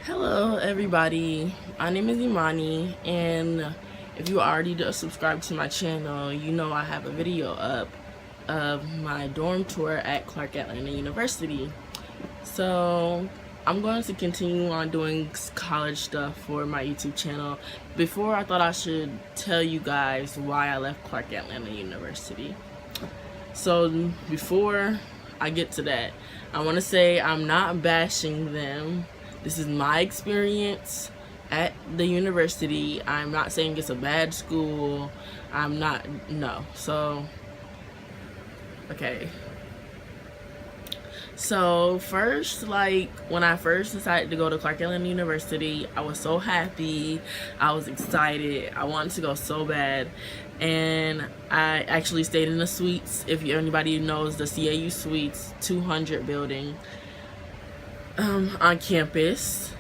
Hello everybody, my name is Imani, and if you already subscribed to my channel, you know I have a video up of my dorm tour at Clark Atlanta University. So I'm going to continue on doing college stuff for my YouTube channel. Before, I thought I should tell you guys why I left Clark Atlanta University. So before I get to that, I want to say I'm not bashing them. This is my experience at the university. I'm not saying it's a bad school. No. So, okay. So first, when I first decided to go to Clark Atlanta University, I was so happy. I was excited. I wanted to go so bad. And I actually stayed in the suites. If anybody knows the CAU Suites 200 building on campus.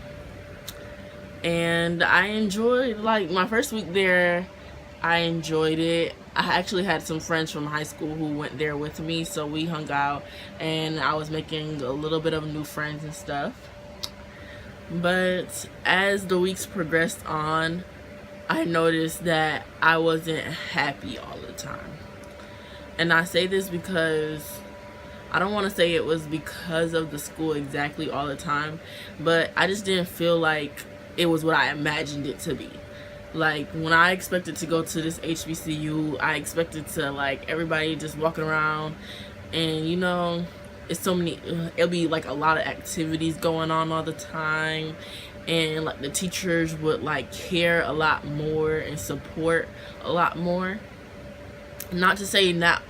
And I enjoyed, my first week there, I enjoyed it. I actually had some friends from high school who went there with me, so we hung out and I was making a little bit of new friends and stuff. But as the weeks progressed on, I noticed that I wasn't happy all the time. And I say this because I don't want to say it was because of the school exactly all the time, but I just didn't feel like it was what I imagined it to be. Like, when I expected to go to this HBCU, I expected to, everybody just walking around and, it's so many, it'll be, a lot of activities going on all the time. And, the teachers would, care a lot more and support a lot more. Not to say that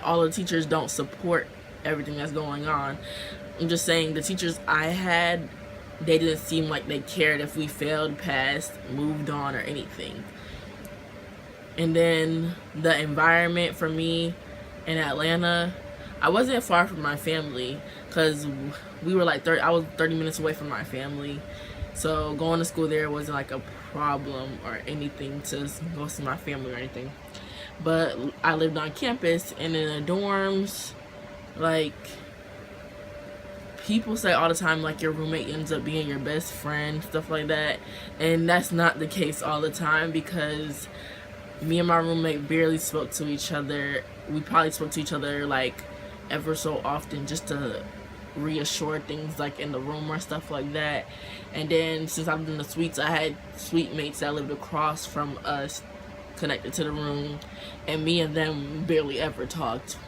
all the teachers don't support everything that's going on. I'm just saying the teachers I had, they didn't seem like they cared if we failed, passed, moved on, or anything. And then the environment for me in Atlanta, I wasn't far from my family because we were I was 30 minutes away from my family. So going to school there wasn't a problem or anything to go see my family or anything. But I lived on campus and in the dorms, people say all the time your roommate ends up being your best friend, stuff like that, and that's not the case all the time because me and my roommate barely spoke to each other. We probably spoke to each other ever so often just to reassure things in the room or stuff like that. And then since I lived in the suites, I had suite mates that lived across from us connected to the room, and me and them barely ever talked.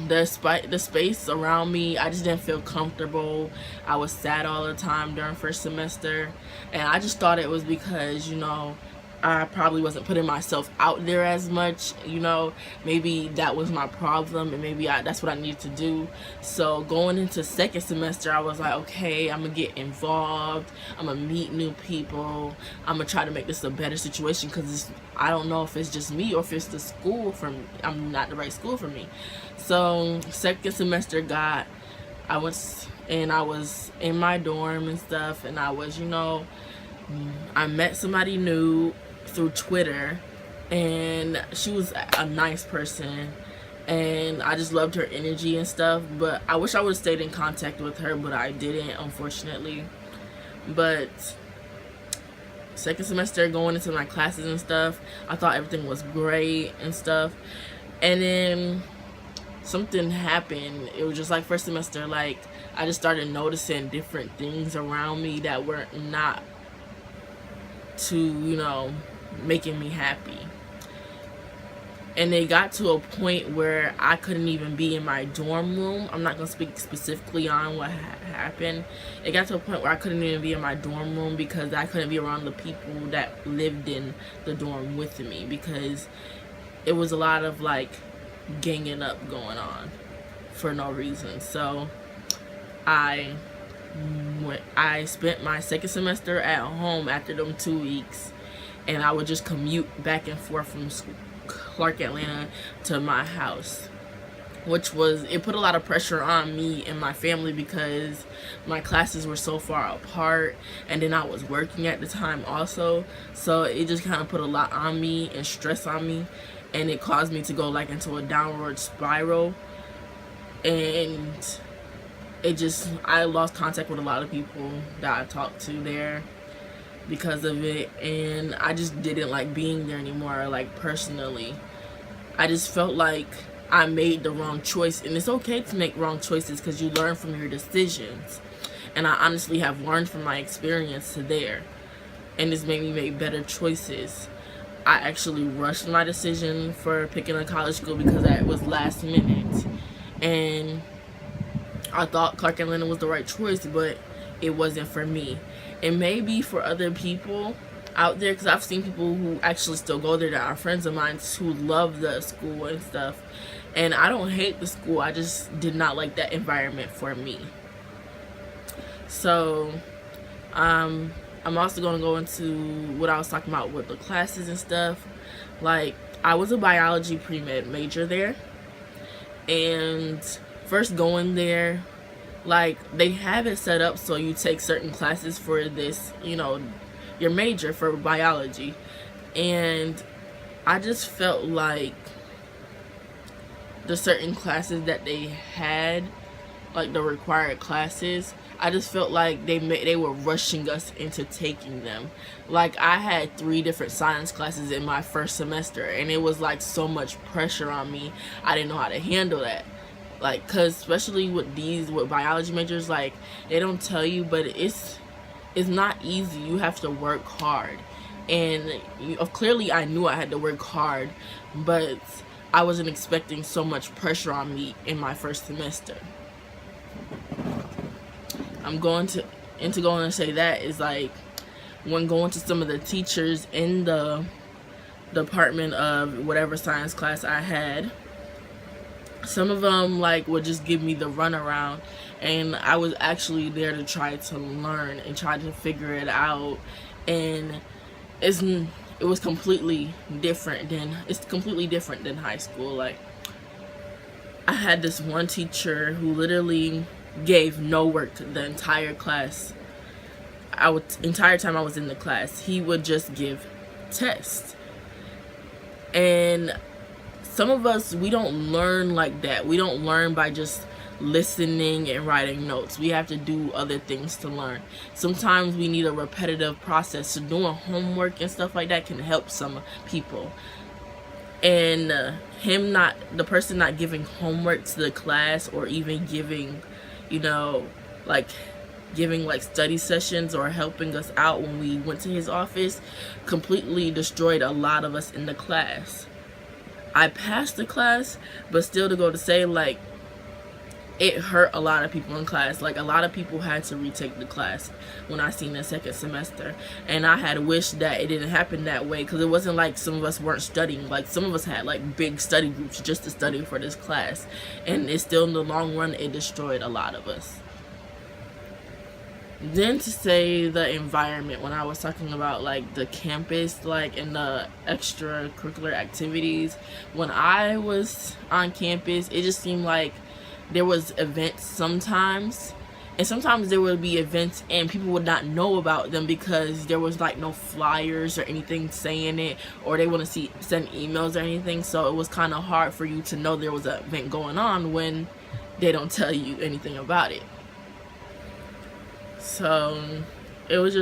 The space around me, I just didn't feel comfortable. I was sad all the time during first semester, and I just thought it was because I probably wasn't putting myself out there as much. Maybe that was my problem, and maybe that's what I needed to do. So going into second semester, I was like, okay, I'm gonna get involved, I'm gonna meet new people, I'm gonna try to make this a better situation because I don't know if it's just me or if it's the school I'm not the right school for me. So second semester I was in my dorm and stuff, and I was I met somebody new through Twitter, and she was a nice person, and I just loved her energy and stuff. But I wish I would have stayed in contact with her, but I didn't, unfortunately. But second semester, going into my classes and stuff, I thought everything was great and stuff, and then something happened. It was just first semester, I just started noticing different things around me that were not to making me happy. And it got to a point where I couldn't even be in my dorm room. I'm not going to speak specifically on what happened. It got to a point where I couldn't even be in my dorm room because I couldn't be around the people that lived in the dorm with me, because it was a lot of ganging up going on for no reason. So I spent my second semester at home after them 2 weeks, and I would just commute back and forth from Clark Atlanta to my house, it put a lot of pressure on me and my family because my classes were so far apart, and then I was working at the time also, so it just kind of put a lot on me and stress on me, and it caused me to go into a downward spiral. And I lost contact with a lot of people that I talked to there because of it, and I just didn't like being there anymore. Like, personally, I just felt like I made the wrong choice, and it's okay to make wrong choices because you learn from your decisions. And I honestly have learned from my experience there, and it's made me make better choices. I actually rushed my decision for picking a college school because that was last minute, and I thought Clark Atlanta was the right choice, but it wasn't for me. And maybe for other people out there, because I've seen people who actually still go there that are friends of mine who love the school and stuff. And I don't hate the school, I just did not like that environment for me. So, I'm also going to go into what I was talking about with the classes and stuff. Like, I was a biology pre-med major there, and first going there, like, they have it set up so you take certain classes for this, your major for biology. And I just felt like the certain classes that they had, like the required classes, I just felt like they were rushing us into taking them. Like, I had 3 different science classes in my first semester, and it was like so much pressure on me. I didn't know how to handle that. Like, cause especially with biology majors, like, they don't tell you, but it's not easy. You have to work hard, and clearly I knew I had to work hard, but I wasn't expecting so much pressure on me in my first semester. I'm going to say that is like, when going to some of the teachers in the department of whatever science class I had, some of them like would just give me the runaround, and I was actually there to try to learn and try to figure it out. And it was completely different than high school. Like, I had this one teacher who literally gave no work to the entire class. Entire time I was in the class, he would just give tests. And some of us, we don't learn like that. We don't learn by just listening and writing notes. We have to do other things to learn. Sometimes we need a repetitive process. So doing homework and stuff like that can help some people. And the person not giving homework to the class, or even giving like study sessions or helping us out when we went to his office, completely destroyed a lot of us in the class. I passed the class, but still, to go to say, like, it hurt a lot of people in class. Like, a lot of people had to retake the class when I seen the second semester, and I had wished that it didn't happen that way, because it wasn't like some of us weren't studying. Like, some of us had like big study groups just to study for this class, and it still, in the long run, it destroyed a lot of us. Then to say the environment, when I was talking about like the campus, like, and the extracurricular activities, when I was on campus, it just seemed like there was events sometimes, and sometimes there would be events and people would not know about them because there was like no flyers or anything saying it, or they wouldn't send emails or anything. So it was kind of hard for you to know there was an event going on when they don't tell you anything about it. So it was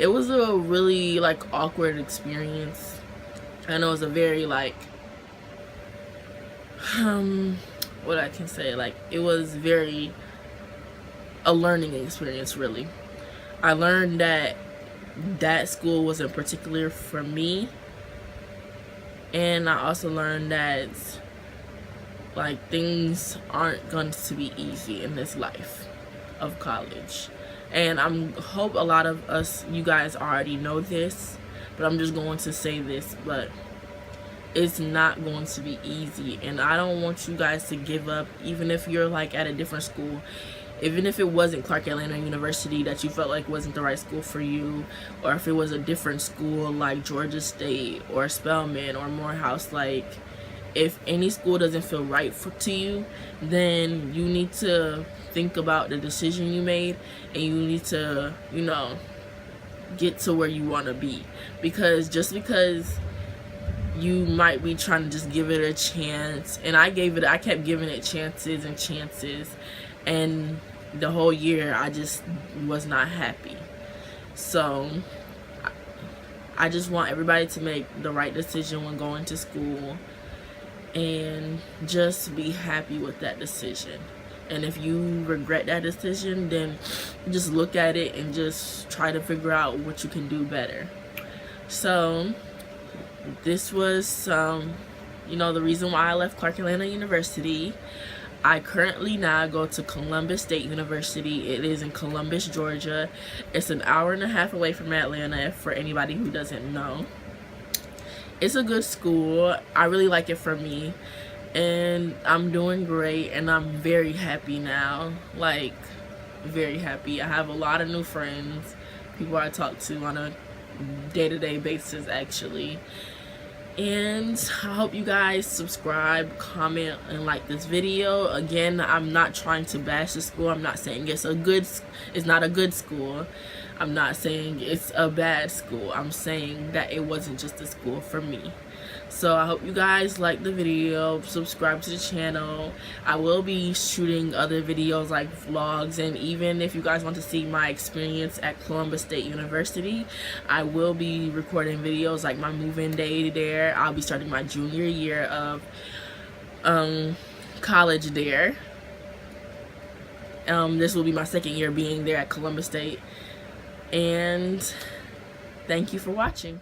a really like awkward experience, and it was a very like what I can say, like, it was very a learning experience, really. I learned that school wasn't particular for me, and I also learned that like things aren't going to be easy in this life of college. And I hope a lot of you guys already know this, but I'm just going to say this, but it's not going to be easy, and I don't want you guys to give up, even if you're like at a different school. Even if it wasn't Clark Atlanta University that you felt like wasn't the right school for you, or if it was a different school like Georgia State or Spelman or Morehouse, like, if any school doesn't feel right to you, then you need to think about the decision you made, and you need to, get to where you want to be. Because just because you might be trying to just give it a chance, and I kept giving it chances and chances, and the whole year I just was not happy. So I just want everybody to make the right decision when going to school, and just be happy with that decision. And if you regret that decision, then just look at it and just try to figure out what you can do better. So this was the reason why I left Clark Atlanta University. I currently now go to Columbus State University. It is in Columbus, Georgia. It's an hour and a half away from Atlanta, for anybody who doesn't know. It's a good school. I really like it for me, and I'm doing great, and I'm very happy now, like very happy. I have a lot of new friends, people I talk to on a day-to-day basis actually. And I hope you guys subscribe, comment, and like this video. Again, I'm not trying to bash the school. I'm not saying it's not a good school. I'm not saying it's a bad school. I'm saying that it wasn't just a school for me. So I hope you guys like the video, subscribe to the channel. I will be shooting other videos like vlogs, and even if you guys want to see my experience at Columbus State University, I will be recording videos like my move-in day there. I'll be starting my junior year of college there. This will be my second year being there at Columbus State. And thank you for watching.